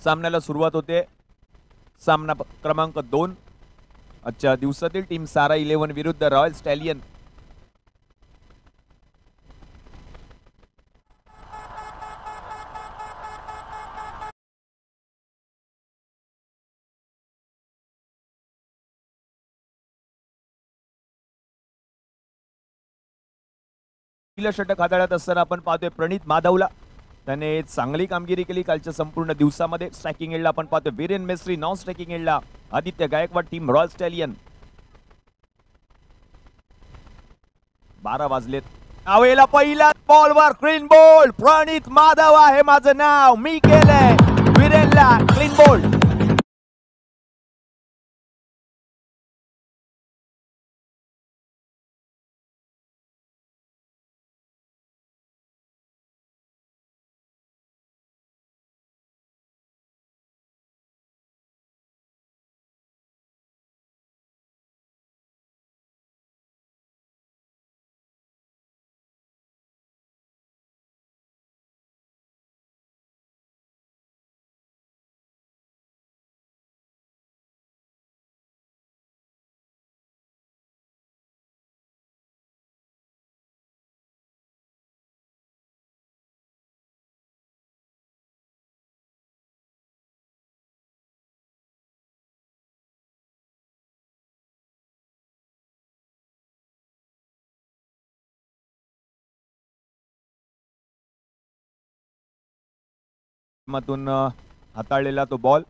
सामन्याला सुरुवात होते. सामना क्रमांक 2 आजच्या दिवसातील टीम सारा 11 विरुद्ध रॉयल स्टॅलियन. पहिलं षटक हाताळत असताना आपण पाहतोय प्रणित माधवला. त्याने चांगली कामगिरी केली कालच्या संपूर्ण दिवसामध्ये. स्ट्रायकिंग एंडला आपण पाहतोय वीरेन मेस्त्री, नॉन स्ट्रायकिंग एंडला आदित्य गायकवाड, टीम रॉयल स्टॅलियन. 12 वाजलेत. आवेला पहिला बॉलवर क्लीन बॉल. प्रणित माधव आहे माझं नाव, मी केलंय वीरेनला क्लीन बॉल. मधून हाताळलेला तो बॉल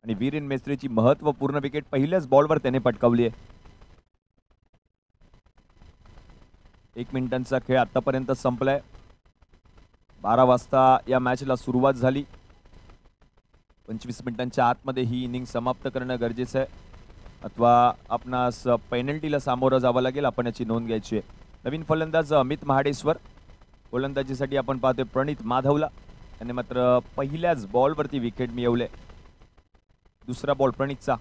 आणि वीरेन मेस्त्रीची महत्वपूर्ण विकेट पहिल्याच बॉलवर त्याने पटकावली आहे. 1 मिनिटांचा खेळ आतापर्यंत संपलाय. 12 वाजता या मॅचला सुरुवात झाली. 25 मिनिटांच्या आतमध्ये ही इनिंग समाप्त करणं गरजेचं आहे, अथवा आपणास पेनल्टीला सामोरं जावं लागेल. आपण याची नोंद घ्यायची आहे. नवीन फलंदाज अमित महाडेश्वर. गोलंदाजीसाठी आपण पाहतोय प्रणित माधवला. त्याने मात्र पहिल्याच बॉलवरती विकेट मिळवले. दुसरा बॉल प्रणितचा.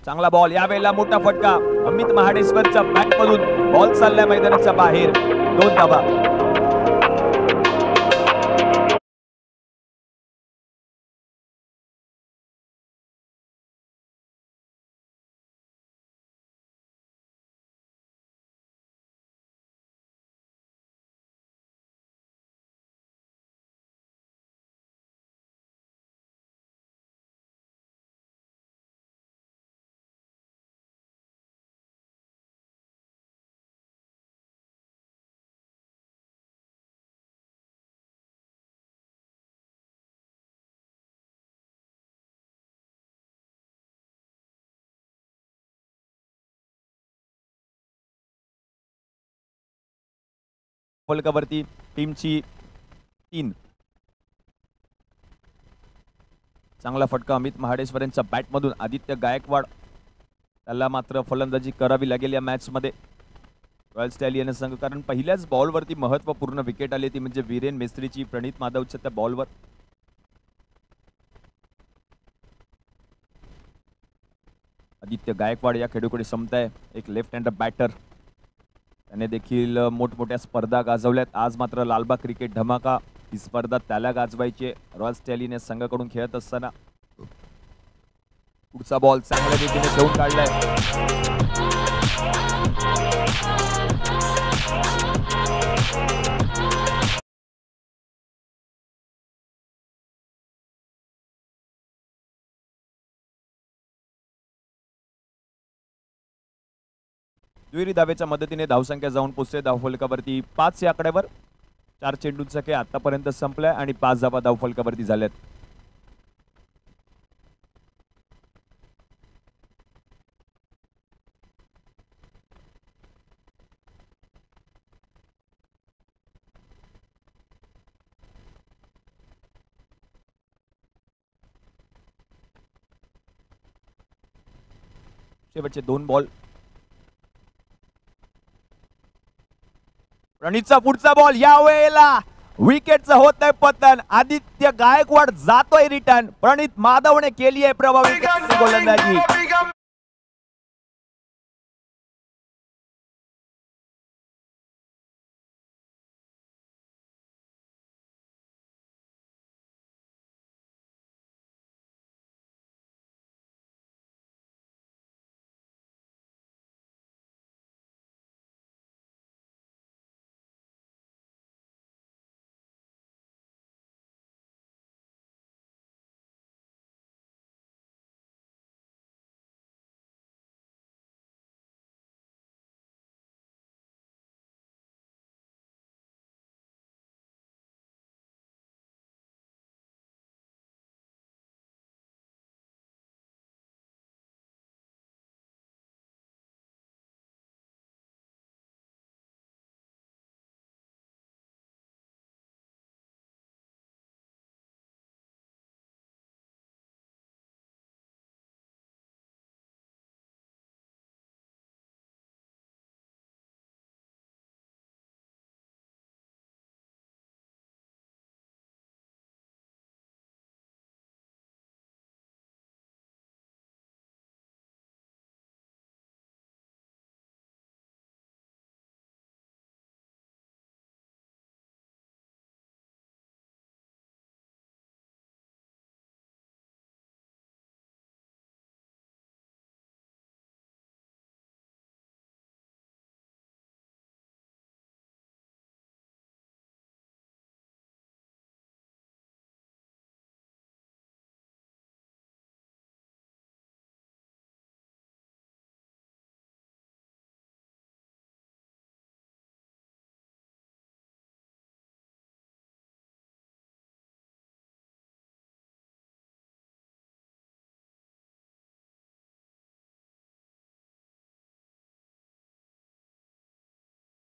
चांगला बॉल, यावेळेला मोठा फटका. अमित महाडेश्वरच्या बॅटमधून बॉल चाललाय मैदानाच्या बाहेर. 2 धावा. फलकावरती टीमची 3. चांगला फटका अमित महाडेश्वर यांच्या बॅटमधून. आदित्य गायकवाड, त्याला मात्र फलंदाजी करावी लागेल या मॅचमध्ये रॉयल स्टॅलियन संघ, कारण पहिल्याच बॉलवरती महत्वपूर्ण विकेट आली ती म्हणजे वीरेन मेस्त्रीची प्रणित माधवच्या त्या बॉलवर. आदित्य गायकवाड या खेळाडूकडे क्षमता एक लेफ्ट हँडर बॅटर. त्याने देखील मोठमोठ्या स्पर्धा गाजवल्यात. आज मात्र लालबाग क्रिकेट धमाका ही स्पर्धा त्याला गाजवायची. रॉयल स्टॅलियन संघाकडून खेळत असताना पुढचा बॉल चांगल्या रीतीने ठेवून काढलाय. दुहेरी धावेच्या मदतीने धावसंख्या जाऊन पोहोचते धावफलकावरती 5 या आकड्यावर. 4 चेंडूंचा खेळ आतापर्यंत संपलाय आणि 5 धावा धावफलकावरती झाल्यात. शेवटचे 2 बॉल. प्रणितचा पुढचा बॉल, यावेळेला विकेटचं होत आहे पतन. आदित्य गायकवाड जातोय रिटर्न. प्रणित माधवने केली आहे प्रभावी गोलंदाजी.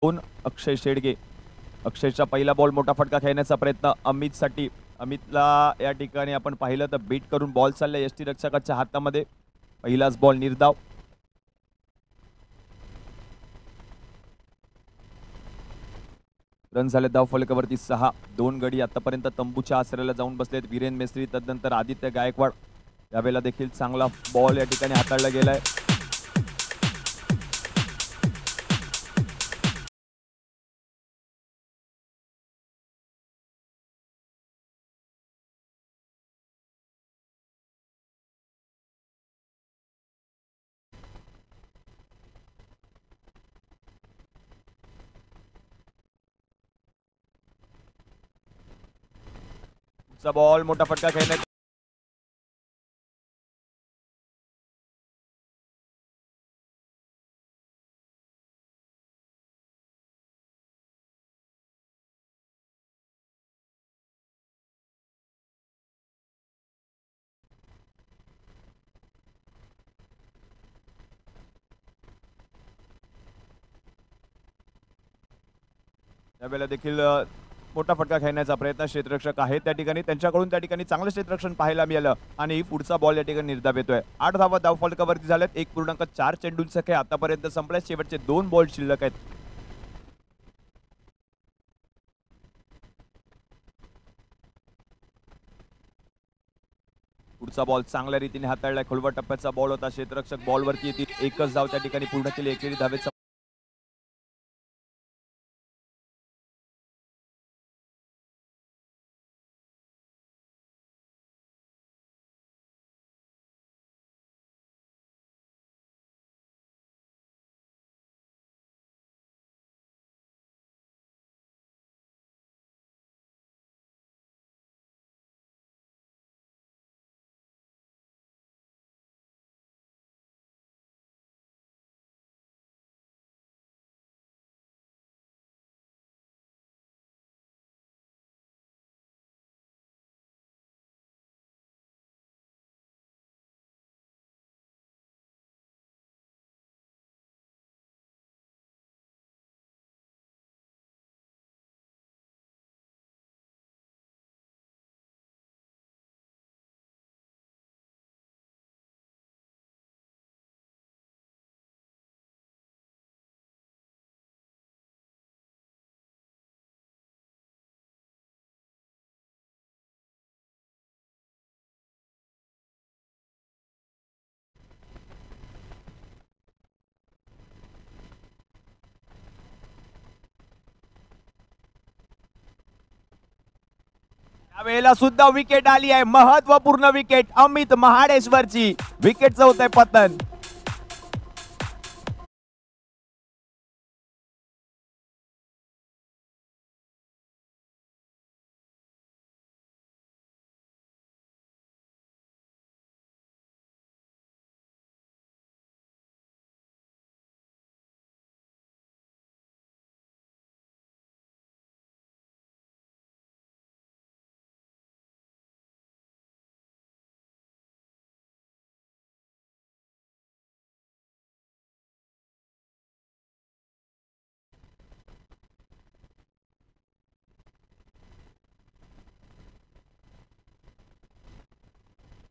दोन अक्षय शेडगे. अक्षयचा पहिला बॉल मोठा फटका खेळण्याचा प्रयत्न अमितसाठी. अमितला या ठिकाणी आपण पाहिलं तर बीट करून बॉल चाललाय यष्टीरक्षकाच्या हातामध्ये. पहिलाच बॉल निर्धाव. रन झाले धाव फलकावरती 6. 2 गडी आतापर्यंत तंबूच्या आसऱ्याला जाऊन बसलेत वीरेन मेस्त्री, तदनंतर आदित्य गायकवाड. यावेळेला देखील चांगला बॉल या ठिकाणी हाताळला गेलाय. बॉल मोठा फटका खेळण्यात यावेळेला देखील मोठा फटका खेळण्याचा प्रयत्न क्षेत्ररक्षक आहे त्या ठिकाणी. त्यांच्याकडून त्या ठिकाणी चांगलं क्षेत्ररक्षण पाहायला मिळालं आणि पुढचा बॉल या ठिकाणी निर्धाव येतोय. 8 धावा धाव फलकावरती झाल्यात. 1.4 चेंडूंचा खेळ आतापर्यंत संपलाय. शेवटचे 2 बॉल शिल्लक आहेत. पुढचा बॉल चांगल्या रीतीने हाताळलाय. खोलवर टप्प्याचा बॉल होता. क्षेत्ररक्षक बॉलवरती येतील. एकच धाव त्या ठिकाणी पूर्ण केली. एकेरी धावेचा वेळेला सुद्धा विकेट आली आहे. महत्वपूर्ण विकेट अमित महाडेश्वरची. विकेटचं होतंय पतन.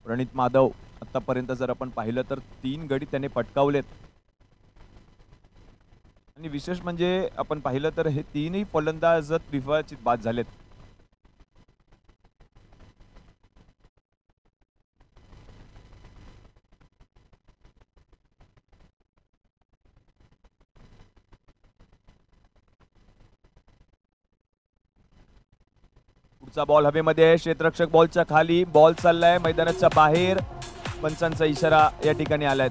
प्रणित माधव आतापर्यंत जर आपण पाहिलं तर 3 गडी त्याने पटकावलेत आणि विशेष म्हणजे आपण पाहिलं तर हे 3ही फलंदाज त्रिफळाचीत बाद झालेत. पुढचा बॉल हवेमध्ये. क्षेत्ररक्षक बॉलच्या खाली. बॉल चाललाय मैदानाच्या बाहेर. पंचांचा इशारा या ठिकाणी आलाय.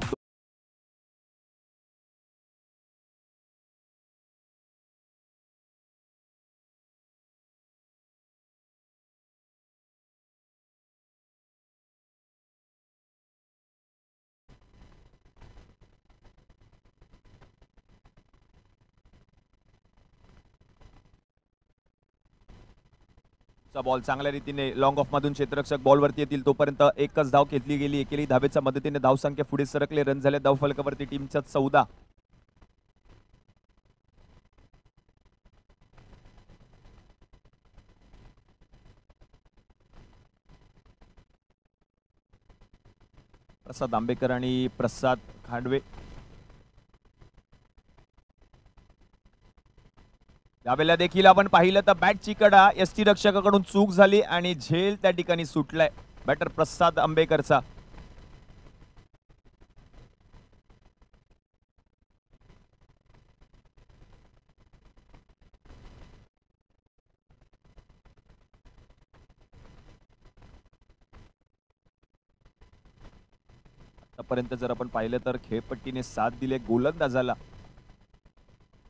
बॉल चांगल्या रीतीने लॉंग ऑफ मधून क्षेत्ररक्षक बॉलवरती येतील तोपर्यंत एकच धाव घेतली गेली. एकेरी धावेच्या मदतीने धावसंख्या पुढे सरकले. रन झाले धाव फलकावरती टीमच्या 14. प्रसाद आंबेकर आणि प्रसाद खांडवे. यावेळेला देखील आपण पाहिलं तर बॅटची कडा यष्टी रक्षकाकडून चूक झाली आणि झेल त्या ठिकाणी सुटलाय बॅटर प्रसाद आंबेकरचा. आतापर्यंत जर आपण पाहिलं तर खेळपट्टीने साथ दिले गोलंदाजाला,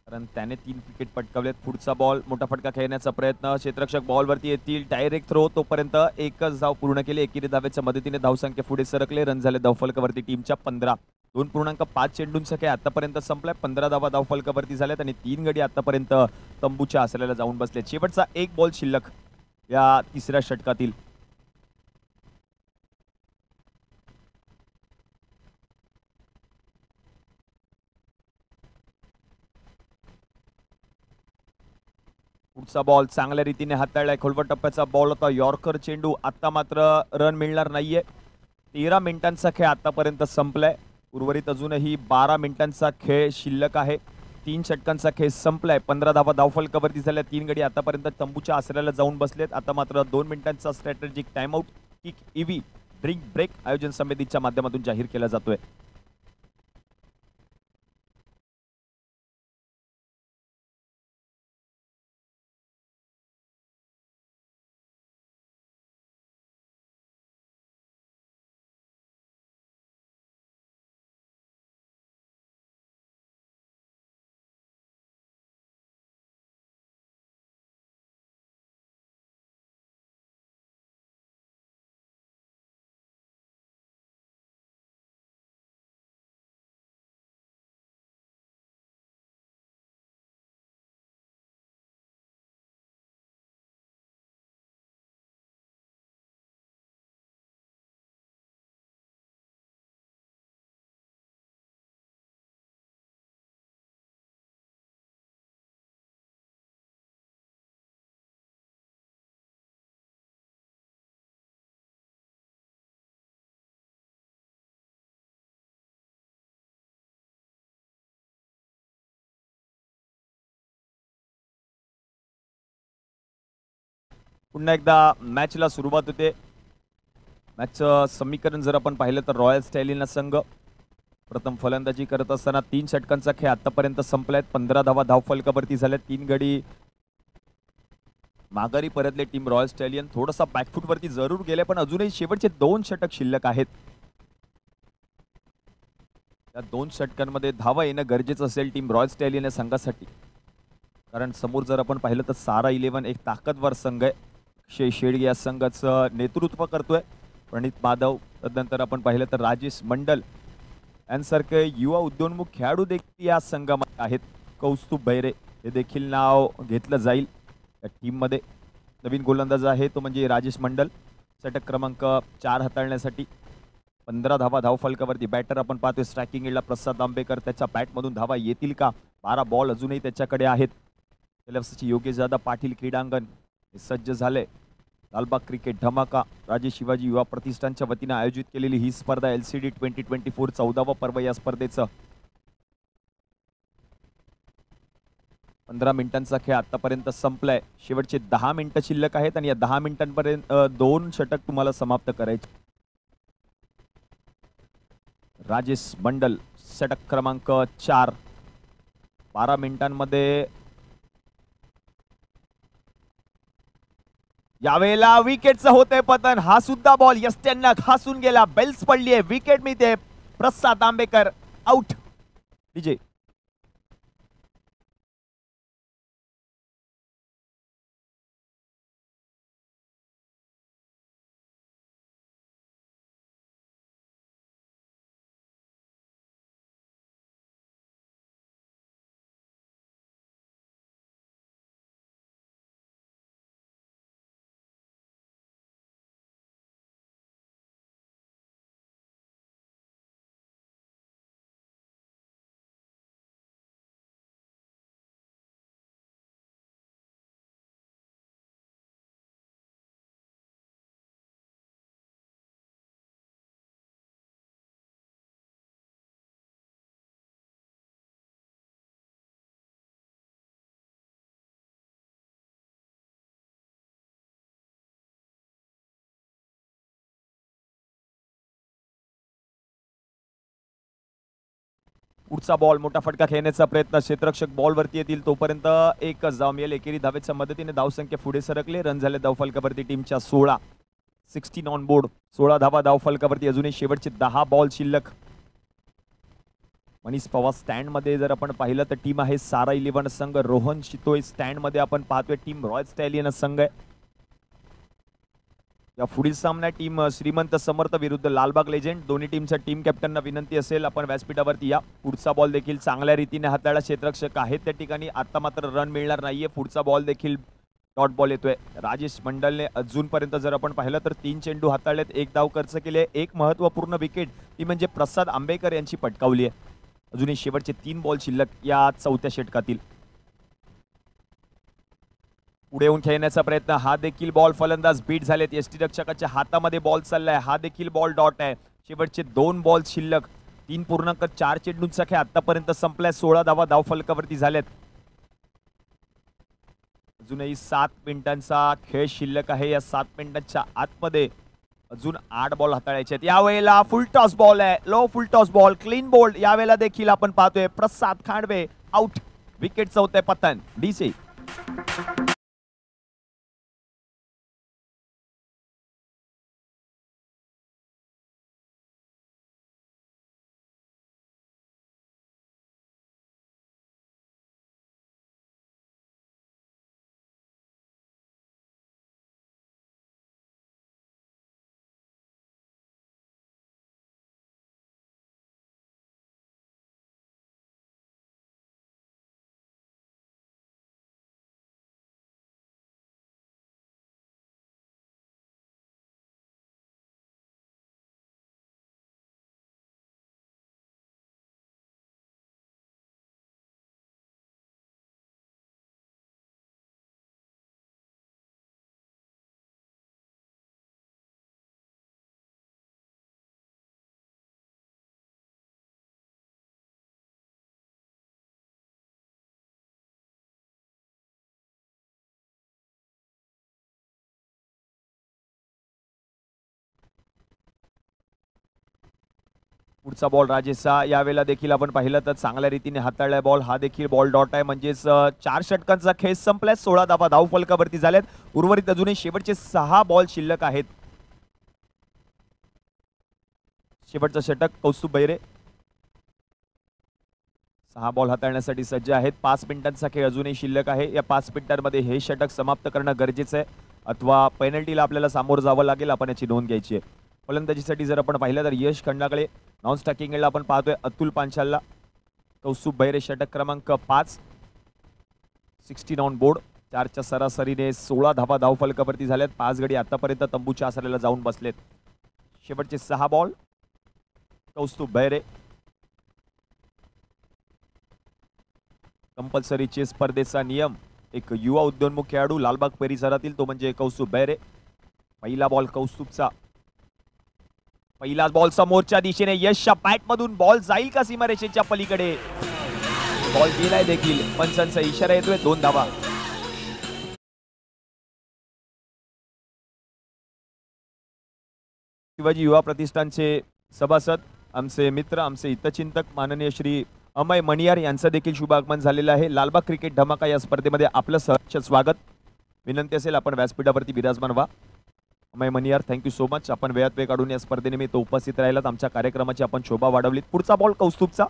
कारण त्याने 3 विकेट पटकावलेत. पुढचा बॉल मोठा फटका खेळण्याचा प्रयत्न, क्षेत्ररक्षक बॉलवरती येतील, डायरेक्ट थ्रो. तोपर्यंत एकच धाव पूर्ण केली. एकेरी धावेच्या मदतीने धावसंख्या पुढे सरकले. रन झाले धावफलकावरती टीमच्या 15. 2.5 चेंडूंचा खेळ आतापर्यंत संपलाय. 15 धावा धावफलकावरती झाल्यात आणि 3 गडी आतापर्यंत तंबूच्या आसऱ्याला जाऊन बसले. शेवटचा एक बॉल शिल्लक या तिसऱ्या षटकातील. पुढचा बॉल चांगल्या रीतीने हाताळलाय. खोलवर टप्प्याचा बॉल होता, यॉर्कर चेंडू. आता मात्र रन मिळणार नाहीये. 13 मिनिटांचा खेळ आतापर्यंत संपलाय. उर्वरित अजूनही 12 मिनिटांचा खेळ शिल्लक आहे. 3 षटकांचा खेळ संपलाय. 15 धावा धावफलकावरती झाल्या. 3 गडी आतापर्यंत तंबूच्या आसऱ्याला जाऊन बसलेत. आता मात्र 2 मिनिटांचा स्ट्रॅटेजिक टाइमआउट किक ईव्ही ड्रिंक ब्रेक आयोजन समितीच्या माध्यमातून जाहीर केला जातोय. पुन्हा एकदा मॅचला सुरुवात होते. मॅचचं समीकरण जर आपण पाहिलं तर रॉयल स्टॅलिना संघ प्रथम फलंदाजी करत असताना 3 षटकांचा खेळ आतापर्यंत संपलाय. 15 धावा धावफलकावरती झाल्या. 3 गडी माघारी परतले टीम रॉयल स्टॅलियन. थोडासा बॅकफुटवरती जरूर गेले, पण अजूनही शेवटचे 2 षटक शिल्लक आहेत. त्या 2 षटकांमध्ये धावा येणं गरजेचं असेल टीम रॉयल स्टॅलियन या संघासाठी, कारण समोर जर आपण पाहिलं तर सारा 11 एक ताकदवर संघ आहे. अक्षय शेडगे या संघाचं नेतृत्व करतोय. प्रणित माधव, तदनंतर आपण पाहिलं तर राजेश मंडल यांसारखे युवा उद्योन्मुख खेळाडू देखील या संघामध्ये आहेत. कौस्तुभ बैरे हे देखील नाव घेतलं जाईल या टीममध्ये. नवीन गोलंदाज आहे तो म्हणजे राजेश मंडल. षटक क्रमांक 4 हाताळण्यासाठी 15 धावा धावफलकावरती. बॅटर आपण पाहतोय स्ट्रायकिंग एंडला प्रसाद आंबेकर. त्याच्या बॅटमधून धावा येतील का? 12 बॉल अजूनही त्याच्याकडे आहेत. योगेश दादा पाटील क्रीडांगण हे सज्ज झाले. लालबाग क्रिकेट धमाका राजे शिवाजी युवा प्रतिष्ठानच्या वतीने आयोजित केलेली ही स्पर्धा LCD 2024 14वा पर्व या स्पर्धेचं 15 मिनिटांचा खेळ आतापर्यंत संपलाय. शेवटचे 10 मिनिटं शिल्लक आहेत आणि या 10 मिनिटांपर्यंत 2 षटक तुम्हाला समाप्त करायचे. राजेश मंडल षटक क्रमांक 4. 12 मिनिटांमध्ये यावेळेला विकेटचं होतंय पतन. हा सुद्धा बॉल यष्ट्यांना घासून गेला. बेल्स पडलीये. विकेट मिळते. प्रसाद आंबेकर आउट. विजय पुढचा बॉल मोठा फटका खेळण्याचा प्रयत्न, क्षेत्ररक्षक बॉलवरती येतील तोपर्यंत एकच धाव मिळेल. एकेरी धावेच्या मदतीने धावसंख्या पुढे सरकले. रन झाले धावफलकावरती टीमच्या 16 ऑन बोर्ड. 16 धावा धावफलकावरती. अजूनही शेवटचे 10 बॉल शिल्लक. मनीष पवार स्टँड मध्ये जर आपण पाहिलं तर टीम आहे सारा 11 संघ. रोहन शितोय स्टँड मध्ये आपण पाहतोय टीम रॉयल स्टॅलियन संघ आहे. या पुढील सामना टीम श्रीमंत समर्थ विरुद्ध लालबाग लेजेंड. दोन्ही टीमच्या टीम कॅप्टनना विनंती असेल आपण व्यासपीठावरती या. पुढचा बॉल देखील चांगल्या रीतीने हाताळला. क्षेत्ररक्षक आहेत त्या ठिकाणी. आता मात्र रन मिळणार नाहीये. पुढचा बॉल देखील डॉट बॉल येतोय. राजेश मंडलने अजूनपर्यंत जर आपण पाहिलं तर 3 चेंडू हाताळलेत, 1 धाव खर्च केले. एक महत्वपूर्ण विकेट ती म्हणजे प्रसाद आंबेकर यांची पटकावली आहे. अजूनही शेवटचे 3 बॉल शिल्लक या चौथ्या षटकातील. पुढे येऊन खेळण्याचा प्रयत्न. हा देखील बॉल फलंदाज बीट झालेत. यष्टीरक्षकाच्या हातामध्ये बॉल चाललाय. हा देखील बॉल डॉट आहे. शेवटचे 2 बॉल शिल्लक. 3.4 चेंडूंचा खेळ आतापर्यंत संपलाय. 16 धावा धावफलकावरती झालेत. अजूनही 7 मिनिटांचा खेळ शिल्लक आहे. या 7 मिनिटांच्या आतमध्ये अजून 8 बॉल हाताळायचे आहेत. यावेळेला फुल टॉस बॉल आहे. लो फुल टॉस बॉल, क्लीन बोल्ड. यावेळेला देखील आपण पाहतोय प्रसाद खांडवे आउट. विकेटचं होतंय पतन. डीसी. पुढचा बॉल राजेशचा. यावेळेला देखील आपण पाहिलं तर चांगल्या रीतीने हाताळलाय बॉल. हा देखील बॉल डॉट आहे. म्हणजेच 4 षटकांचा खेळ संपलाय. 16 धावा धावफलकावरती झाल्यात. उर्वरित अजूनही शेवटचे 6 बॉल शिल्लक आहेत. शेवटचं षटक कौस्तुभ बैरे 6 बॉल हाताळण्यासाठी सज्ज आहेत. 5 मिनिटांचा खेळ अजूनही शिल्लक आहे. या 5 मिनिटांमध्ये हे षटक समाप्त करणं गरजेचं आहे, अथवा पेनल्टीला आपल्याला सामोरं जावं लागेल. आपण याची नोंद घ्यायची आहे. फलंदाजीसाठी जर आपण पाहिलं तर यश खंडाकडे. नॉन स्टॅकिंग एंडला आपण पाहतोय अतुल पांचालला. कौस्तुभ बैरे षटक क्रमांक 5. 16 ऑन बोर्ड. 4च्या सरासरीने 16 धावा धावफलकावरती झाल्यात. 5 गडी आतापर्यंत तंबूच्या आसऱ्याला जाऊन बसलेत. शेवटचे 6 बॉल कौस्तुभ बैरे. कंपल्सरी चेस स्पर्धेचा नियम. एक युवा उद्योन्मुख खेळाडू लालबाग परिसरातील, तो म्हणजे कौस्तुभ बैरे. पहिला बॉल कौस्तुभचा. पहिलाच बॉल समोरच्या दिशेने. यशच्या बॅट मधून बॉल जाईल का सीमारेषेच्या पलीकडे? बॉल गेलाय देखील. पंचांचा इशारा येतोय. 2 धावा. शिवाजी युवा प्रतिष्ठानचे सभासद, आमचे मित्र, आमचे हितचिंतक माननीय श्री अमय मणियार यांचं देखील शुभ आगमन झालेलं आहे. लालबाग क्रिकेट धमाका या स्पर्धेमध्ये आपलं सहर्ष स्वागत. विनंती असेल आपण व्यासपीठावरती विराजमान व्हा. Amay Maniyar, thank you so much. आपण वेळात वेळ काढून या स्पर्धेनिमित्त उपस्थित राहिलात. आमच्या कार्यक्रमाची आपण शोभा वाढवलीत. पुढचा बॉल कौस्तुभचा.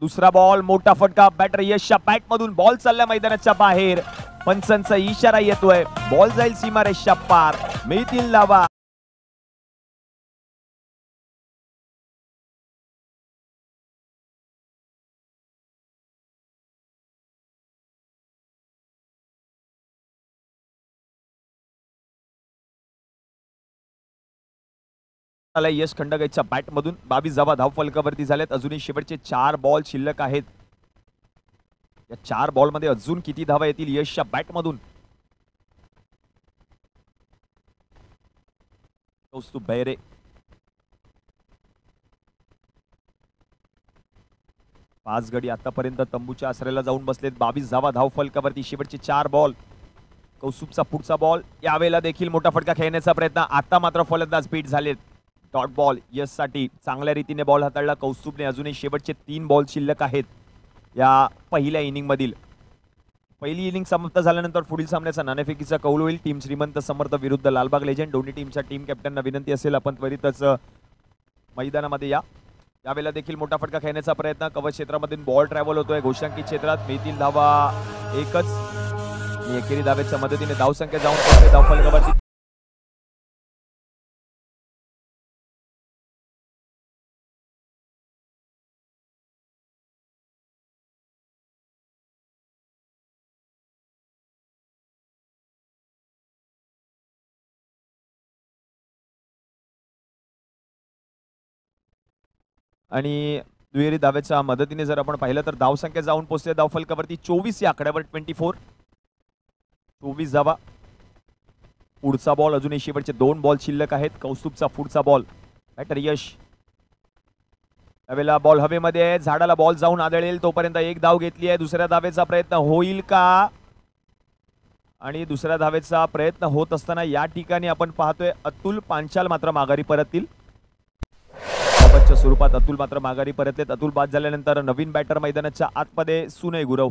दुसरा बॉल मोठा फटका. बॅटर यशच्या बॅट मधून बॉल चालल्या मैदानाच्या बाहेर. पंचांचा इशारा येतोय. बॉल जाईल सीमारेषच्या पार. मिळतील धावा. यश खंडगेच्या बॅट मधून 22 धावा धावफलकावरती झाल्यात. अजूनही शेवटचे 4 बॉल शिल्लक आहेत. या 4 बॉल मध्ये अजून किती धावा येतील यशच्या बॅट मधून? कौस्तुभ बैरे. पाच गडी आतापर्यंत तंबूच्या आसऱ्याला जाऊन बसलेत. 22 धावा धावफलकावरती. शेवटचे 4 बॉल. कौस्तुभचा पुढचा बॉल. यावेळेला देखील मोठा फटका खेळण्याचा प्रयत्न. आता मात्र फलंदाज बीट झालेत. डॉट बॉल यस साठी. चांगल्या रीतीने बॉल हाताळला कौस्तुभने. अजूनही शेवटचे 3 बॉल शिल्लक आहेत या पहिल्या इनिंग मधील. पहिली इनिंग समाप्त झाल्यानंतर पुढील सामन्याचा नाणेफेकीचा कौल होईल. टीम श्रीमंत समर्थ विरुद्ध लालबाग लेजेंड. दोन्ही टीमच्या टीम कॅप्टनना विनंती असेल आपण त्वरितच मैदानामध्ये या. यावेळेला देखील मोठा फटका खेळण्याचा प्रयत्न. कवच क्षेत्रामधून बॉल ट्रॅव्हल होतोय. घोषांकित क्षेत्रात मिळतील धावा एकच. एकेरी धावेच्या मदतीने धावसंख्या जाऊन पोहोचते धावफलकावरती. आणि दुहेरी धावेच्या मदतीने जर आपण पाहिलं तर धावसंख्या जाऊन पोहोचते धावफलकावरती 24 या आकड्यावर. 24 धावा. पुढचा बॉल अजूनही शेवटचे 2 बॉल शिल्लक आहेत. कौस्तुभचा पुढचा बॉल. बॅटर यश. यावेळेला बॉल हवेमध्ये आहे. झाडाला बॉल जाऊन आदळेल तोपर्यंत एक धाव घेतली आहे. दुसऱ्या धावेचा प्रयत्न होईल का? आणि दुसऱ्या धावेचा प्रयत्न होत असताना या ठिकाणी आपण पाहतोय अतुल पांचाल मात्र माघारी परततील. च्या स्वरूपात अतुल मात्र माघारी परतलेत. अतुल बाद झाल्यानंतर नवीन बॅटर मैदानाच्या आतमध्ये सुनय गुरव.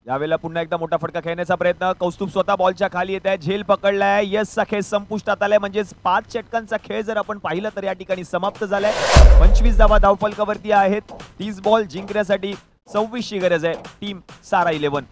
यावेळेला पुन्हा एकदा मोठा फटका खेळण्याचा प्रयत्न. कौस्तुभ स्वतः बॉलच्या खाली येत आहे. झेल पकडलाय. यस चा खेळ संपुष्टात आलाय. म्हणजेच 5 षटकांचा खेळ जर आपण पाहिलं तर या ठिकाणी समाप्त झालाय. 25 धावा धावफलकावरती आहेत. 30 बॉल जिंकण्यासाठी 26 ची गरज आहे टीम सारा 11.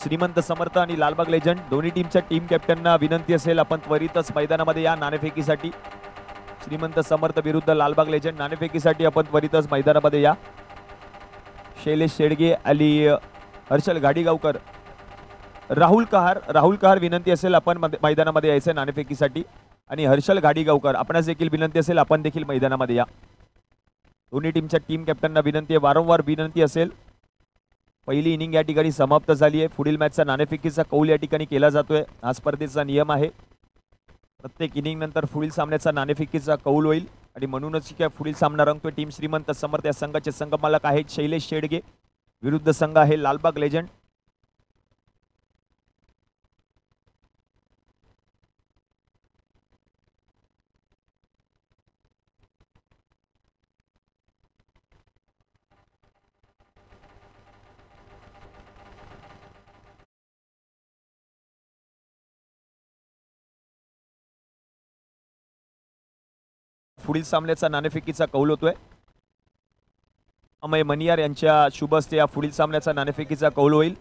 श्रीमंत समर्थ आणि लालबाग लेजंड दोन्ही टीमच्या टीम कॅप्टनना विनंती असेल आपण त्वरितच मैदानामध्ये या नाणेफेकीसाठी. श्रीमंत समर्थ विरुद्ध लालबाग लेजंड नाणेफेकीसाठी आपण त्वरितच मैदानामध्ये या. शैलेश शेडगे आणि हर्षल गाडीगावकर, राहुल कहार विनंती असेल आपण मैदानामध्ये यायचं नाणेफेकीसाठी. आणि हर्षल गाडीगावकर आपणास देखील विनंती असेल आपण देखील मैदानामध्ये या. दोन्ही टीमच्या टीम कॅप्टनना विनंती आहे. वारंवार विनंती असेल. पहिली इनिंग या ठिकाणी समाप्त झाली आहे. पुढील मॅचचा नाणेफेकीचा कौल या ठिकाणी केला जातोय. हा स्पर्धेचा नियम आहे. प्रत्येक इनिंग नंतर पुढील सामन्याचा नाणेफेकीचा कौल होईल आणि म्हणूनच पुढील सामना रंगतोय. टीम श्रीमंत समर्थ या संघाचे संघमालक आहेत शैलेश शेडगे विरुद्ध संघ आहे लालबाग लेजंड. पुढील सामन्याचा नाणेफेकीचा कौल होतोय. अमय मनियार यांच्या शुभ हस्ते या पुढील सामन्याचा नाणेफेकीचा कौल होईल.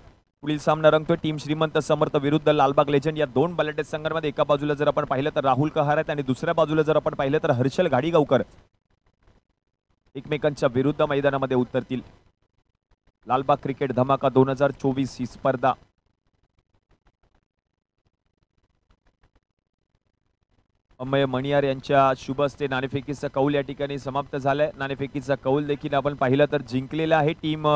पुढील सामना रंगतोय टीम श्रीमंत समर्थ विरुद्ध लालबाग लेजंड. या 2 बलाढ्य संघांमध्ये एका बाजूला जर आपण पाहिलं तर राहुल कहार आहेत आणि दुसऱ्या बाजूला जर आपण पाहिलं तर हर्षल गाडीगावकर एकमेकांच्या विरुद्ध मैदानामध्ये उतरतील. लालबाग क्रिकेट धमाका 2024 ही स्पर्धा अमय मणियार यांच्या शुभ हस्ते नाणेफेकीचा कौल या ठिकाणी समाप्त झालाय. नाणेफेकीचा कौल देखील आपण पाहिलं तर जिंकलेला आहे टीम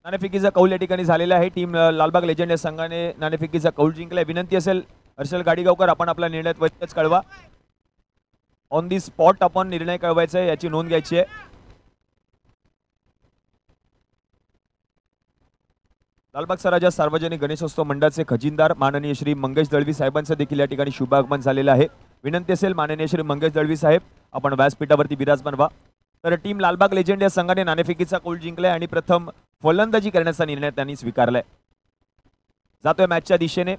नाणेफेकीचा कौल या ठिकाणी झालेला आहे. टीम लालबाग लेजंड या संघाने नाणेफेकीचा कौल जिंकलाय. विनंती असेल हर्षल गाडीगावकर आपण आपला निर्णय त्वरितच कळवा. ऑन दी स्पॉट आपण निर्णय कळवायचा आहे याची नोंद घ्यायची आहे. लालबागचा राजा सार्वजनिक गणेशोत्सव मंडळाचे खजिनदार माननीय श्री मंगेश दळवी साहेबांचं देखील या ठिकाणी शुभागमन झालेलं आहे. विनंती असेल माननीय श्री मंगेश दळवी साहेब आपण व्यासपीठावरती विराजमान व्हा. तर टीम लालबाग लेजेंड या संघाने नाणेफेकीचा कौल जिंकलाय आणि प्रथम फलंदाजी करण्याचा निर्णय त्यांनी स्वीकारलाय. जातोय मॅचच्या दिशेने.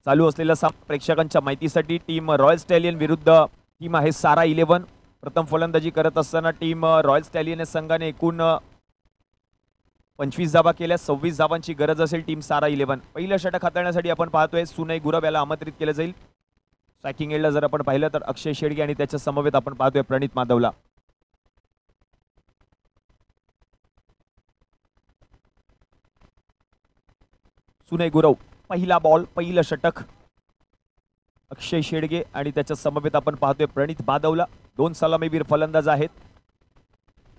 चालू असलेल्या प्रेक्षकांच्या माहितीसाठी टीम रॉयल स्टॅलियन विरुद्ध टीम आहे सारा 11. प्रथम फलंदाजी करत असताना टीम रॉयल स्टॅलियन या संघाने एकूण 25 धावा केल्या. 26 धावांची गरज असेल टीम सारा 11. पहिलं षटक हाताळण्यासाठी आपण पाहतोय सुनय गुरव याला आमंत्रित केलं जाईल. स्ट्रायकिंग एंडला जर आपण पाहिलं तर अक्षय शेडगे आणि त्याच्या समवेत आपण पाहतोय प्रणित माधवला. सुनय गुरव पहिला बॉल पहिलं षटक. अक्षय शेडगे आणि त्याच्या समवेत आपण पाहतोय प्रणित माधवला. 2 सलामीवीर फलंदाज आहेत.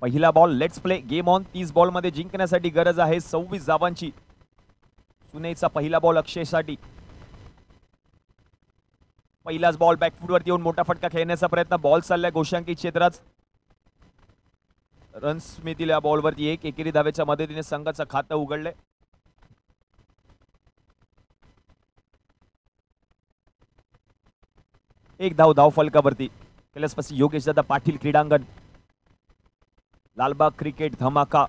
पहिला ball let's play game on. 30 ball मध्ये जिंकण्यासाठी गरज आहे 26 धावांची. सुनेचा पहिला बॉल अक्षयसाठी. पहिलाच बॉल बॅकफूटवरती येऊन मोठा फटका खेळण्याचा प्रयत्न. बॉल चाललाय गोशांकी क्षेत्रात. रन्स मिळतील या बॉलवरती. एकेरी धावेच्या मदतीने संघाचं खातं उघडलंय. एक धाव फलकावरती. कैलासवासी योगेश दादा पाटील क्रीडांगण. लालबाग क्रिकेट धमाका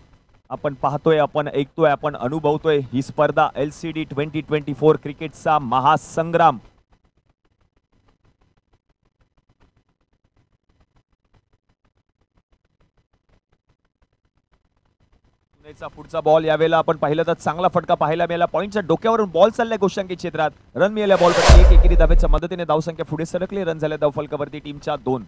आपण पाहतोय, आपण ऐकतोय, आपण अनुभवतोय. ही स्पर्धा LCD 2024 क्रिकेटचा महासंग्राम. पुढचा बॉल यावेळेला आपण पाहिलं तर चांगला फटका पाहायला मिळाला. पॉईंटच्या डोक्यावरून बॉल चाललाय गोशांकी क्षेत्रात. रन मिळाल्या बॉलवरती. एक एकेरी धावेच्या मदतीने धावसंख्या पुढे सरकली. रन झाल्या धावफलकावरती टीमच्या 2.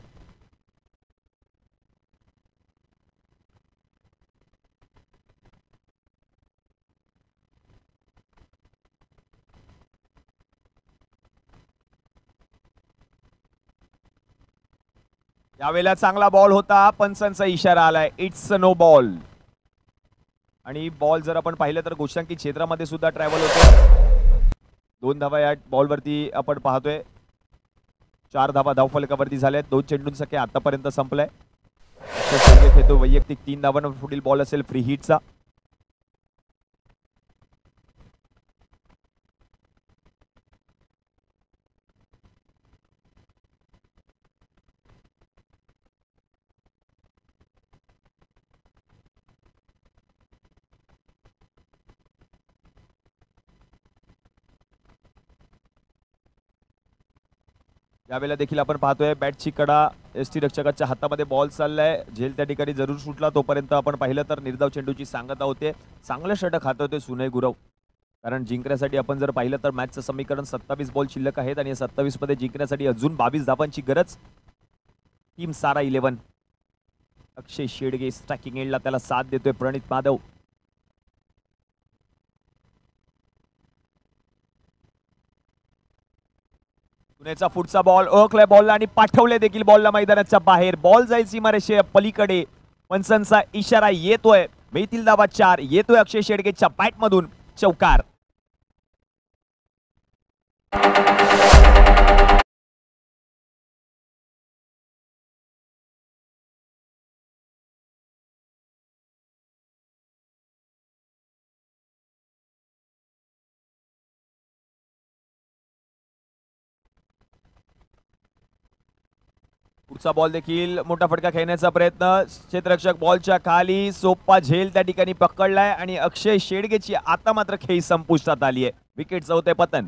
यावेळेला चांगला बॉल होता. पंचांचा इशारा आलाय. It's no ball. आणि बॉल जर आपण पाहिलं तर गोशांकी क्षेत्रामध्ये सुद्धा ट्रॅव्हल होतो. 2 धावा या बॉलवरती आपण पाहतोय. 4 धावा धावफलकावरती झाल्यात. 2 चेंडूंचा खेळ आतापर्यंत संपलाय. खेळतो वैयक्तिक 3 धावांवर. पुढील बॉल असेल फ्री हिटचा. यावेळेला देखील आपण पाहतोय बॅटची कडा एसटी रक्षकाच्या हातामध्ये. बॉल चाललाय. झेल त्या ठिकाणी जरूर सुटला. तोपर्यंत आपण पाहिलं तर निर्धाव चेंडूची सांगता होते. चांगलं षटक हातवतोय सुनय गुरव. कारण जिंकण्यासाठी आपण जर पाहिलं तर मॅचचं समीकरण 27 बॉल शिल्लक आहेत आणि 27 मध्ये जिंकण्यासाठी अजून 22 धावांची गरज. टीम सारा 11. अक्षय शेडगे स्ट्रायकिंग एंडला त्याला साथ देतोय प्रणित माधव. पुण्याचा पुढचा बॉल ओळखलाय बॉलला आणि पाठवले देखील बॉलला मैदानाच्या बाहेर. बॉल जाईल सीमारेषे पलीकडे. पंचांचा इशारा येतोय. मिळतील धावा 4. येतोय अक्षय शेडगेच्या बॅट मधून चौकार. पुढचा बॉल देखील मोठा फटका खेळण्याचा प्रयत्न. क्षेत्ररक्षक बॉलच्या खाली. सोपा झेल त्या ठिकाणी पकडलाय आणि अक्षय शेडगेची आता मात्र खेळी संपुष्टात आली आहे. विकेटचं होतंय पतन.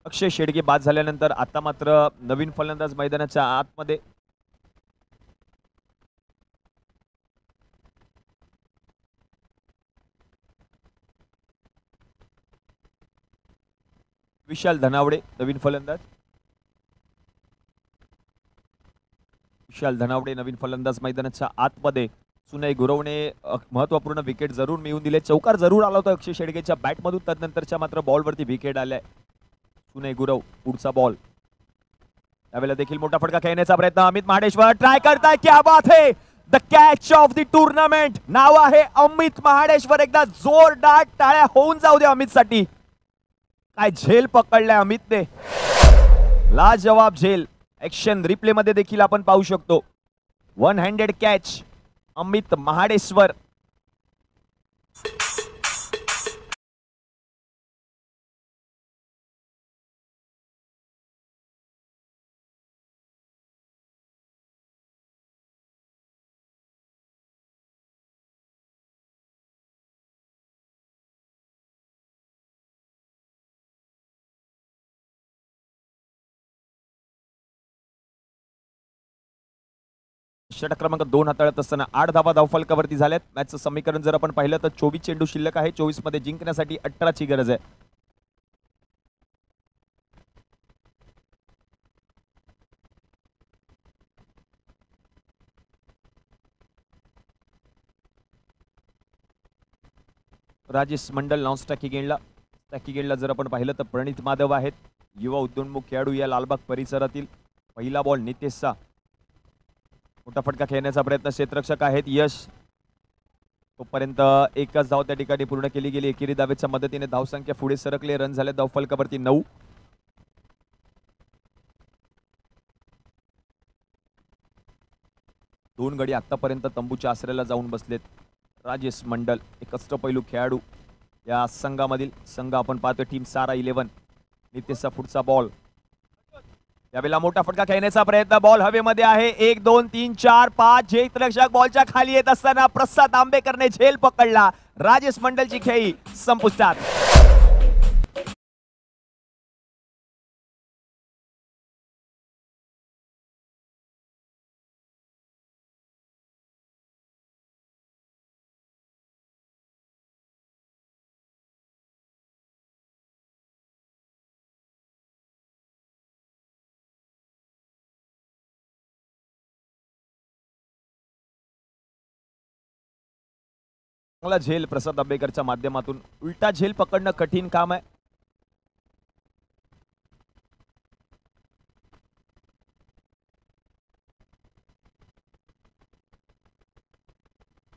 अक्षय शेडगे बाद झाल्यानंतर आता मात्र नवीन फलंदाज मैदानाच्या आतमध्ये. विशाल धनावडे नवीन फलंदाज. विशाल धनावडे नवीन फलंदाज मैदानाच्या आतमध्ये. सुनय गुरवने महत्वपूर्ण विकेट जरूर मिळवून दिले. चौकार जरूर आला होता अक्षय शेडगेच्या बॅटमधून, तदनंतरच्या मात्र बॉलवरती विकेट आलाय. सुनय गुरव पुढचा बॉल. त्यावेळेला देखील मोठा फटका खेळण्याचा प्रयत्न. अमित महाडेश्वर ट्राय करताय. क्या बात है. The catch of the tournament. नाव आहे अमित महाडेश्वर. एकदा जोरदार टाळ्या होऊन जाऊ दे अमित साठी. काय झेल पकडलाय अमितने. लाजवाब झेल. ऍक्शन रिप्ले मध्ये देखील आपण पाहू शकतो. One handed catch Amit Mahadeshwar. षटक क्रमांक 2 हाताळत असताना 8 धावा धावफलकावरती झाल्यात. मॅचचं समीकरण जर आपण पाहिलं तर 24 चेंडू शिल्लक आहे. 24 मध्ये जिंकण्यासाठी 18 ची गरज आहे. राजेश मंडल नॉन स्टॅकी गेंडला जर आपण पाहिलं तर प्रणित माधव आहेत. युवा उद्योन्मुख खेळाडू या लालबाग परिसरातील. पहिला बॉल नितेशचा. मोठा फटका खेळण्याचा प्रयत्न क्षेत्ररक्षक आहेत यश. तोपर्यंत एकच धाव त्या ठिकाणी पूर्ण केली गेली. एकेरी धावेच्या मदतीने धावसंख्या पुढे सरकले. रन झाले धावफलकावरती 9. दोन गडी आतापर्यंत तंबूच्या आसऱ्याला जाऊन बसलेत. राजेश मंडल एक अष्टपैलू खेळाडू या संघामधील. संघ आपण पाहतोय टीम सारा 11. नितेशचा पुढचा बॉल. त्यावेळेला मोठा फटका खेळण्याचा प्रयत्न. बॉल हवेमध्ये आहे. 1 2 3 4 5. क्षेत्ररक्षक बॉलच्या खाली येत असताना प्रसाद आंबेकरने झेल पकडला. राजेश मंडलची खेळी संपुष्टात. चांगला झेल प्रसाद आंबेकरच्या माध्यमातून. उलटा झेल पकडणं कठीण काम आहे.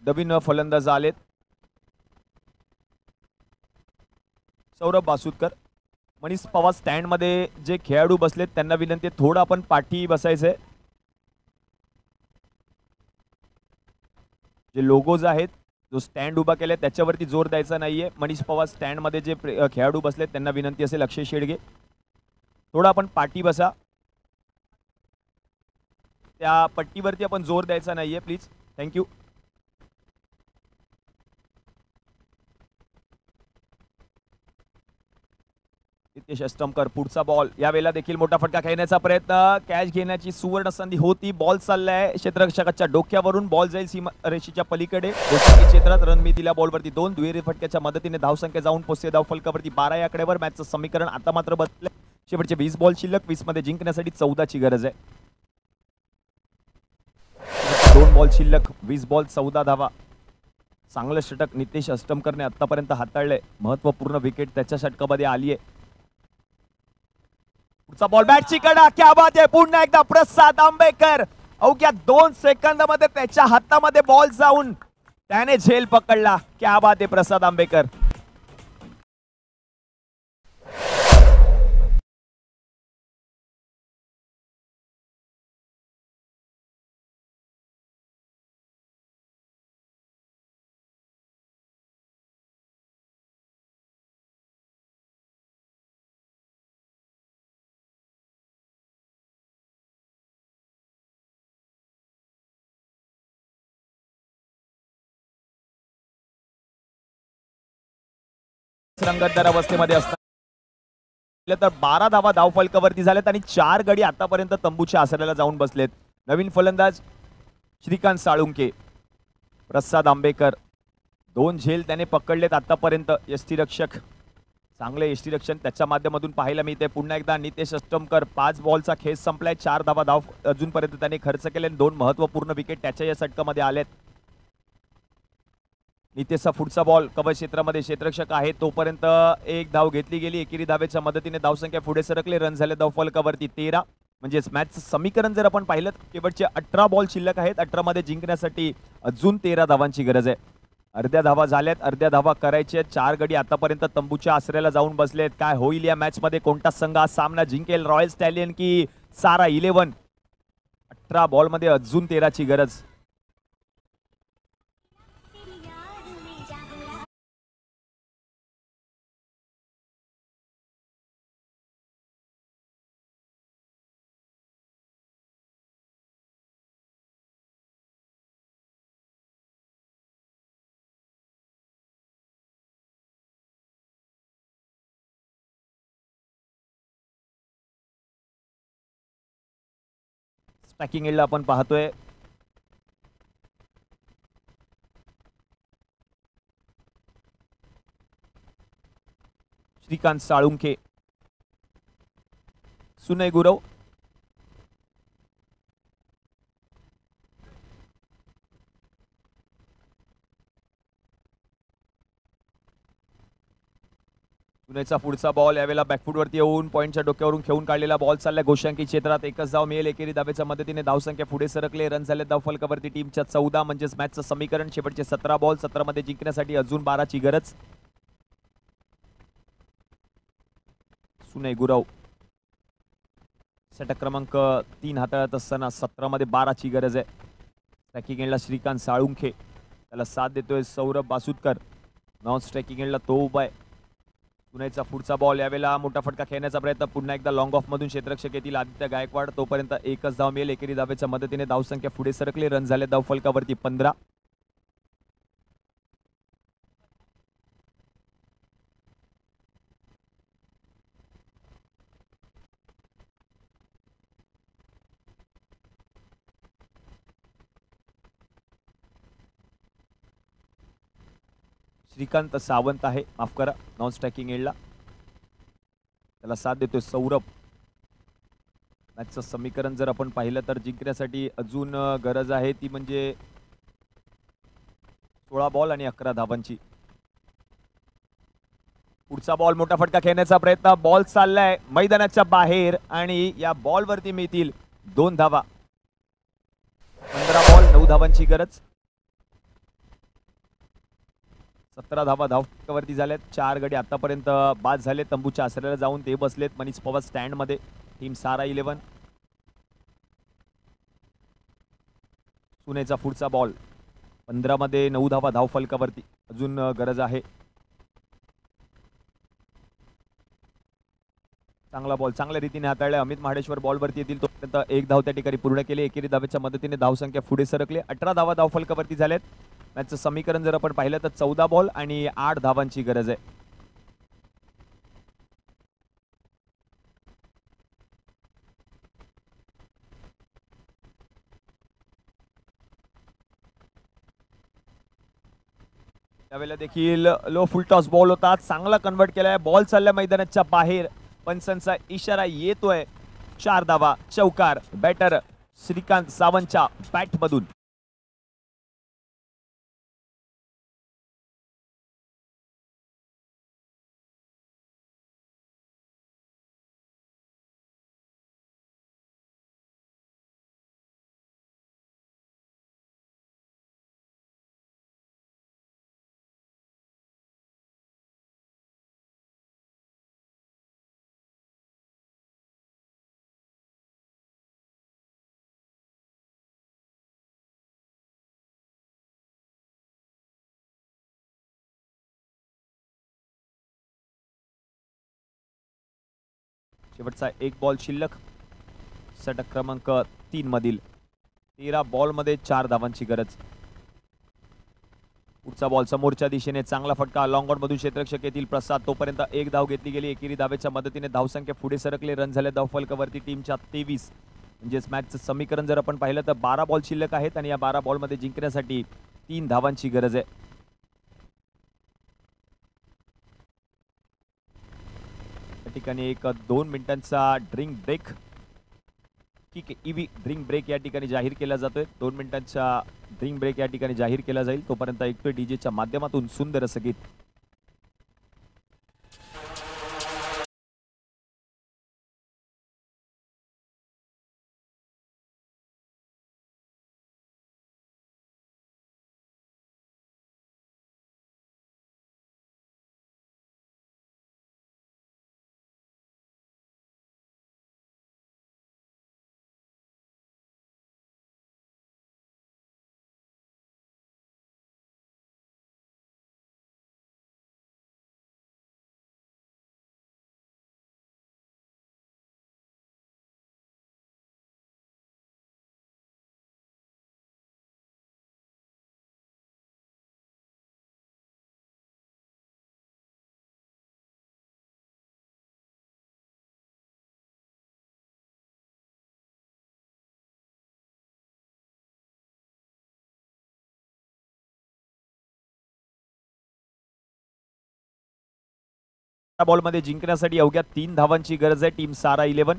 नवीन फलंदाज आलेत. सौरभ बासुदकर. मनीष पवार स्टँड मध्ये जे खेळाडू बसलेत त्यांना विनंती आहे थोडं आपण पाठी बसायचंय. जे लोगोज आहेत जो स्टँड उभा केलाय त्याच्यावरती जोर द्यायचा नाहीये. मनीष पवार स्टँड मध्ये जे खेळाडू बसलेत त्यांना विनंती असेल अक्षय शेडगे थोडं आपण पाठी बसा. त्या पट्टीवरती आपण जोर द्यायचा नाहीये प्लीज. थँक्यू. नितेश अष्टमकर पुढचा बॉल. यावेळेला देखील मोठा फटका खेळण्याचा प्रयत्न. कॅच घेण्याची सुवर्ण संधी होती. बॉल चाललाय क्षेत्ररक्षकाच्या डोक्यावरून. बॉल जाईल सीमा रेषेच्या पलीकडे. क्षेत्रात रन मिळतीला बॉलवरती 2. दुहेरी फटक्याच्या मदतीने धावसंख्या जाऊन पोहोचते धावफलकावरती 12 या आकड्यावर. मॅचचं समीकरण आता मात्र बदलले. शेवटचे 20 बॉल शिल्लक. 20 मध्ये जिंकण्यासाठी 14 ची गरज आहे. 2 बॉल शिल्लक. 20 बॉल 14 धावा. चांगलं षटक नितेश अष्टमकरने आतापर्यंत हाताळलंय. महत्वपूर्ण विकेट त्याच्या षटकामध्ये आली आहे. पुढचा बॉल बॅटची कडा. क्या बात आहे. पुन्हा एकदा प्रसाद आंबेकर. अवघ्या 2 सेकंदामध्ये त्याच्या हातामध्ये बॉल जाऊन त्याने झेल पकडला. क्या बात आहे प्रसाद आंबेकर. रंगतदार अवस्थेमध्ये असतात तर 12 धावा धावफलकावरती झाल्यात आणि 4 गडी आतापर्यंत तंबूच्या आसऱ्याला जाऊन बसलेत. नवीन फलंदाज श्रीकांत साळुंके. प्रसाद आंबेकर 2 झेल त्याने पकडलेत आतापर्यंत. यष्टीरक्षक चांगले यष्टीरक्षण त्याच्या माध्यमातून पाहायला मिळते. पुन्हा एकदा नितेश अष्टमकर 5 बॉलचा खेळ संपलाय. 4 धाव अजूनपर्यंत त्याने खर्च केले. 2 महत्वपूर्ण विकेट त्याच्या या षटकामध्ये आलेत. नितेशचा पुढचा बॉल कव्हर क्षेत्रामध्ये क्षेत्ररक्षक आहे तोपर्यंत एक धाव घेतली गेली. एकेरी धावेच्या मदतीने धावसंख्या पुढे सरकले. रन झाले धावफलकावरती 13. म्हणजेच मॅचचं समीकरण जर आपण पाहिलं शेवटचे 18 बॉल शिल्लक आहेत. 18 मध्ये जिंकण्यासाठी अजून 13 धावांची गरज आहे. अर्ध्या धावा झाल्यात. अर्ध्या धावा करायच्या. 4 गडी आतापर्यंत तंबूच्या आसऱ्याला जाऊन बसलेत. काय होईल या मॅच मध्ये? कोणता संघ हा सामना जिंकेल? रॉयल स्टॅलियन की सारा 11? 18 बॉल मध्ये अजून 13ची गरज. स्ट्रायकिंग एंडला आपण पाहतोय श्रीकांत साळुंखे, सुनय गुरव, पुणेचा पुढचा बॉल यावेळेला बॅकफूटवरती येऊन पॉईंटच्या डोक्यावरून खेळून काढलेला बॉल चाललाय गोशांकी क्षेत्रात. एकच धाव मिळेल. एकेरी धावेच्या मदतीने धावसंख्या पुढे सरकले. रन झाले धावफलकावरती टीमच्या 14. म्हणजेच मॅचचं समीकरण शेवटचे 17 बॉल 17 मध्ये जिंकण्यासाठी अजून 12ची गरज. सुनय गुरव षटक क्रमांक 3 हाताळत असताना 17 मध्ये 12ची गरज आहे. स्ट्रायकिंग एंडला श्रीकांत साळुंखे, त्याला साथ देतोय सौरभ बासुदकर. नॉन स्ट्रायकिंग एंडला तो उभा आहे. पुण्याचा पुढचा बॉल यावेळेला मोठा फटका खेळण्याचा प्रयत्न. पुन्हा एकदा लॉंग ऑफ मधून क्षेत्ररक्षक येतील आदित्य गायकवाड. तोपर्यंत एकच धाव मिळेल. एकेरी धावेच्या मदतीने धावसंख्या पुढे सरकले. रन झाले धावफलकावरती 15. श्रीकांत सावंत आहे, माफ करा, नॉन स्ट्रायकिंग एंडला. त्याला साथ देतोय सौरभ. मॅचचं समीकरण जर आपण पाहिलं तर जिंकण्यासाठी अजून गरज आहे ती म्हणजे 16 बॉल आणि 11 धावांची. पुढचा बॉल मोठा फटका खेळण्याचा प्रयत्न. बॉल चाललाय मैदानाच्या बाहेर आणि या बॉलवरती मिळतील 2 धावा. 15 बॉल 9 धावांची गरज. 17 धावा धावफलकावरती झाल्यात. 4 गडी आतापर्यंत बाद झाले. तंबूच्या आसऱ्याला जाऊन ते बसलेत. मनीष पवार स्टँड मध्ये. टीम सारा 11. पुणेचा पुढचा बॉल 15 मध्ये 9 धावा धावफलकावरती अजून गरज आहे. चांगला बॉल चांगल्या रीतीने हाताळला. अमित महाडेश्वर बॉलवरती येतील तोपर्यंत एक धाव त्या ठिकाणी पूर्ण केली. एकेरी धावेच्या मदतीने धावसंख्या पुढे सरकले. 18 धावा धावफलकावरती झाल्यात. मॅचचं समीकरण जर आपण पाहिलं तर 14 बॉल आणि 8 धावांची गरज आहे. त्यावेळेला देखील लो फुल टॉस बॉल होता. चांगला कन्वर्ट केलाय. बॉल चाललाय मैदानाच्या बाहेर. पंचांचा इशारा येतोय. 4 धावा चौकार. बॅटर श्रीकांत सावंतच्या बॅट मधून. शेवटचा एक बॉल शिल्लक. षटक क्रमांक 3 मधील 13 बॉल मध्ये 4 धावांची गरज. पुढचा बॉल समोरच्या दिशेने चांगला फटका. लॉंग ऑन मधून क्षेत्ररक्षक येतील प्रसाद. तोपर्यंत एक धाव घेतली गेली. एकेरी धावेच्या मदतीने धावसंख्या पुढे सरकले. रन झाले धावफलकावरती टीमच्या 23. म्हणजेच मॅचचं समीकरण जर आपण पाहिलं तर 12 बॉल शिल्लक आहेत आणि या 12 बॉल मध्ये जिंकण्यासाठी 3 धावांची गरज आहे. ठिकाणी एक 2 मिनिटांचा ड्रिंक ब्रेक ड्रिंक ब्रेक या ठिकाणी जाहीर केला जातोय. 2 मिनिटांचा ड्रिंक ब्रेक या ठिकाणी जाहीर केला जाईल. तोपर्यंत ऐकतोय डीजेच्या माध्यमातून सुंदर असं गीत. बॉलमध्ये जिंकण्यासाठी अवघ्या 3 धावांची गरज आहे टीम सारा 11.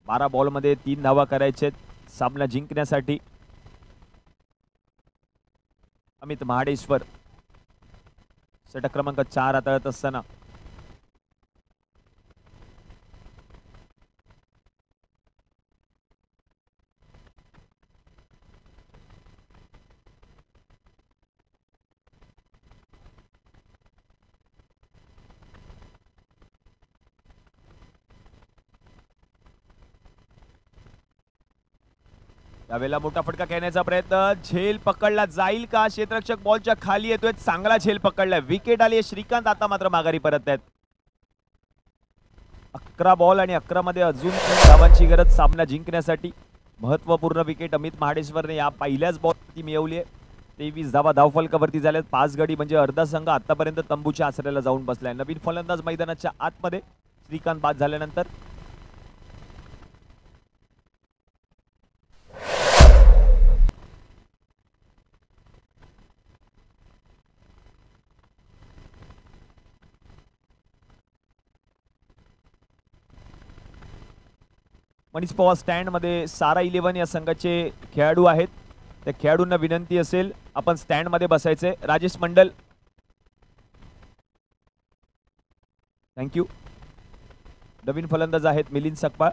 12 बॉलमध्ये 3 धावा करायचे सामना जिंकण्यासाठी. अमित महाडेश्वर षटक क्रमांक 4 हाताळत असताना त्यावेळेला मोठा फटका खेळण्याचा प्रयत्न. झेल पकडला जाईल का? क्षेत्ररक्षक बॉलच्या खाली येतोय. चांगला झेल पकडलाय. विकेट आली आहे. श्रीकांत आता मात्र माघारी परत आहेत. 11 बॉल आणि 11 मध्ये अजून 3 धावांची गरज सामना जिंकण्यासाठी. महत्वपूर्ण विकेट अमित महाडेश्वरने या पहिल्याच बॉलवरती मिळवली आहे. 23 धावा धावफलकावरती झाल्यात. 5 गडी म्हणजे अर्धा संघ आतापर्यंत तंबूच्या आसऱ्याला जाऊन बसलाय. नवीन फलंदाज मैदानाच्या आतमध्ये श्रीकांत बाद झाल्यानंतर मनीष पवार स्टँड मध्ये सारा 11 या संघाचे खेळाडू आहेत. त्या खेळाडूंना विनंती असेल आपण स्टँड मध्ये बसायचे. राजेश मंडल, थँक्यू. नवीन फलंदाज आहेत मिलिंद सकपाळ.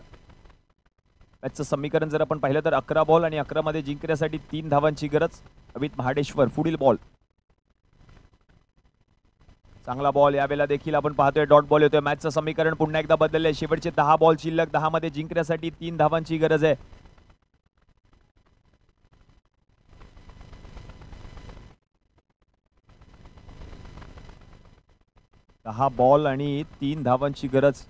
मॅचचं समीकरण जर आपण पाहिलं तर 11 बॉल आणि 11 मध्ये जिंकण्यासाठी 3 धावांची गरज. अमित महाडेश्वर पुढील बॉल. चांगला बॉल. यावेळेला देखील आपण पाहतोय डॉट बॉल येतोय. मॅचचं समीकरण पुन्हा एकदा बदललंय. शेवटचे 10 बॉल शिल्लक. 10 मध्ये जिंकण्यासाठी 3 धावांची गरज आहे. दहा बॉल आणि 3 धावांची गरज.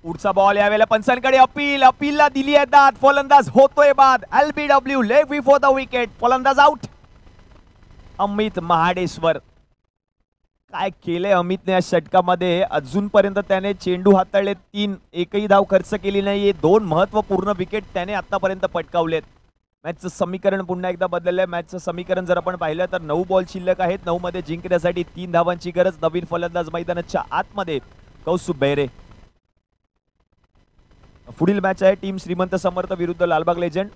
पुढचा बॉल. यावेळेला पंचांकडे अपील. अपीलला दिली आहे दाद. फलंदाज होतोय बाद. LBW leg before the wicket. फलंदाज आउट. अमित महाडेश्वर. काय केलंय अमितने या षटकामध्ये? अजूनपर्यंत त्याने चेंडू हाताळले 3. एकही धाव खर्च केली नाहीये. 2 महत्वपूर्ण विकेट त्याने आतापर्यंत पटकावलेत. मॅचचं समीकरण पुन्हा एकदा बदललंय. मॅचचं समीकरण जर आपण पाहिलं तर 9 बॉल शिल्लक आहेत. 9 मध्ये जिंकण्यासाठी 3 धावांची गरज. नवीन फलंदाज मैदानाच्या आतमध्ये कौस्तुभ बेहरे. पुढील मॅच आहे टीम श्रीमंत समर्थ विरुद्ध लालबाग लेजेंड.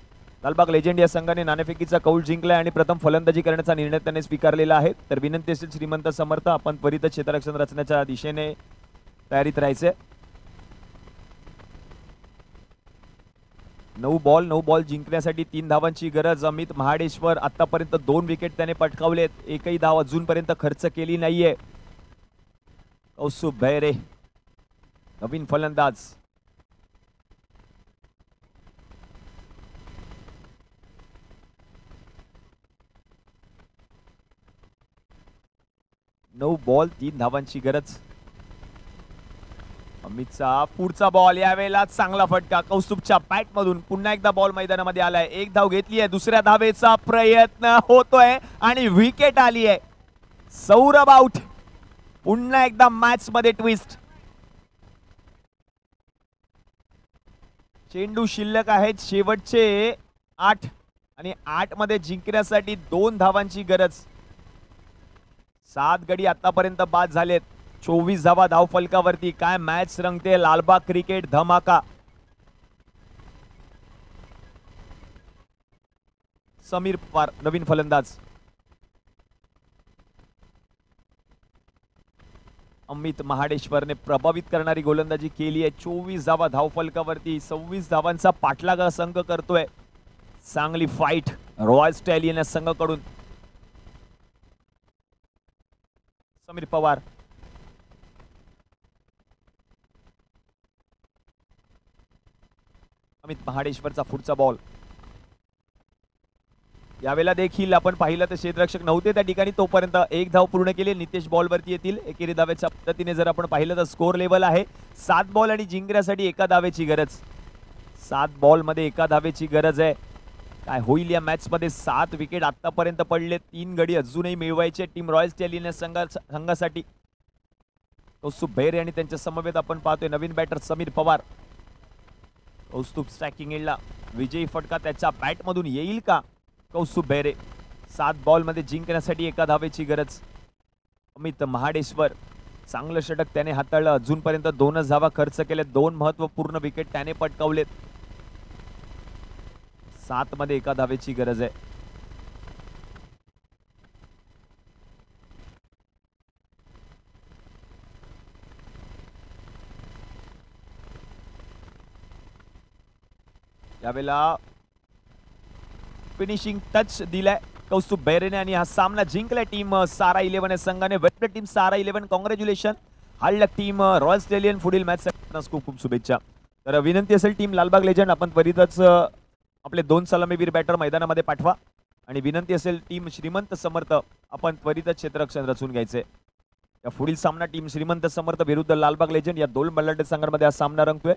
लालबाग लेजेंड या संघाने नाणेफेकीचा कौल जिंकलाय आणि प्रथम फलंदाजी करण्याचा निर्णय त्याने स्वीकारलेला आहे. तर विनंती असेल श्रीमंत समर्थ आपण त्वरित क्षेत्ररक्षण रचण्याच्या दिशेने तयारीत राहायचे. 9 बॉल जिंकण्यासाठी 3 धावांची गरज. अमित महाडेश्वर आतापर्यंत 2 विकेट त्याने पटकावलेत. एकही धाव अजूनपर्यंत खर्च केली नाहीये. कौस्तुभ बेहरे नवीन फलंदाज. नऊ बॉल 3 धावांची गरज. अमितचा पुढचा बॉल. यावेळेला चांगला फटका कौस्तुभच्या बॅट मधून. पुन्हा एकदा बॉल मैदानामध्ये आलाय. 1 धाव घेतली आहे. दुसऱ्या धावेचा प्रयत्न होतोय आणि विकेट आली आहे. सौरभ आउट. पुन्हा एकदा मॅच मध्ये ट्विस्ट. चेंडू शिल्लक आहेत शेवटचे 8 आणि 8 मध्ये जिंकण्यासाठी 2 धावांची गरज. 7 गडी आतापर्यंत बाद झालेत. 24 धावा धावफलकावरती. काय मॅच रंगते. लालबाग क्रिकेट धमाका. समीर पवार नवीन फलंदाज. अमित महाडेश्वरने प्रभावित करणारी गोलंदाजी केली आहे. 24 धावा धावफलकावरती. 26 धावांचा पाठलाग संघ करतोय. चांगली फाईट रॉयल स्टॅलियन या संघाकडून. समीर पवार. अमित महाडेश्वरचा पुढचा बॉल. यावेळेला देखील आपण पाहिलं तर क्षेत्ररक्षक नव्हते त्या ठिकाणी. तोपर्यंत 1 धाव पूर्ण केली. नितेश बॉलवरती येतील. एकेरी धावेच्या पद्धतीने जर आपण पाहिलं तर स्कोर लेवल आहे 7 बॉल आणि जिंकण्यासाठी 1 धावेची गरज. 7 बॉल मध्ये 1 धावेची गरज आहे. काय होईल या मॅच मध्ये. 7 विकेट आतापर्यंत पडले. 3 गडी अजूनही मिळवायचे टीम रॉयल स्टॅलियन संघासाठी. कौस्तुभ भैरे आणि त्यांच्या समवेत आपण पाहतोय नवीन बॅटर समीर पवार. कौस्तुभ स्ट्रायकिंग एंडला. विजयी फटका त्याच्या बॅट मधून येईल का. कौस्तुभ भैरे. 7 बॉल मध्ये जिंकण्यासाठी 1 धावेची गरज. अमित महाडेश्वर चांगलं षटक त्याने हाताळलं. अजूनपर्यंत 2 धावा खर्च केले. 2 महत्वपूर्ण विकेट त्याने पटकावलेत. 7 मध्ये 1 धावेची गरज आहे. यावेळेला फिनिशिंग टच दिलाय कौस्तुभ भैरेने आणि हा सामना जिंकलाय टीम सारा 11 या संघाने. वेल टीम सारा 11. कॉंग्रॅच्युलेशन. हार्ड लक टीम रॉयल स्टॅलियन. पुढील मॅच खूप खूप शुभेच्छा. तर विनंती असेल टीम लालबाग लेजंड आपण त्वरितच आपले 2 सलामीवीर बॅटर मैदानामध्ये पाठवा. आणि विनंती असेल टीम श्रीमंत समर्थ आपण त्वरितच क्षेत्ररक्षण रचून घ्यायचे. या पुढील सामना टीम श्रीमंत समर्थ विरुद्ध लालबाग लेजंड या 2 बलाढ्य संघांमध्ये हा सामना रंगतोय.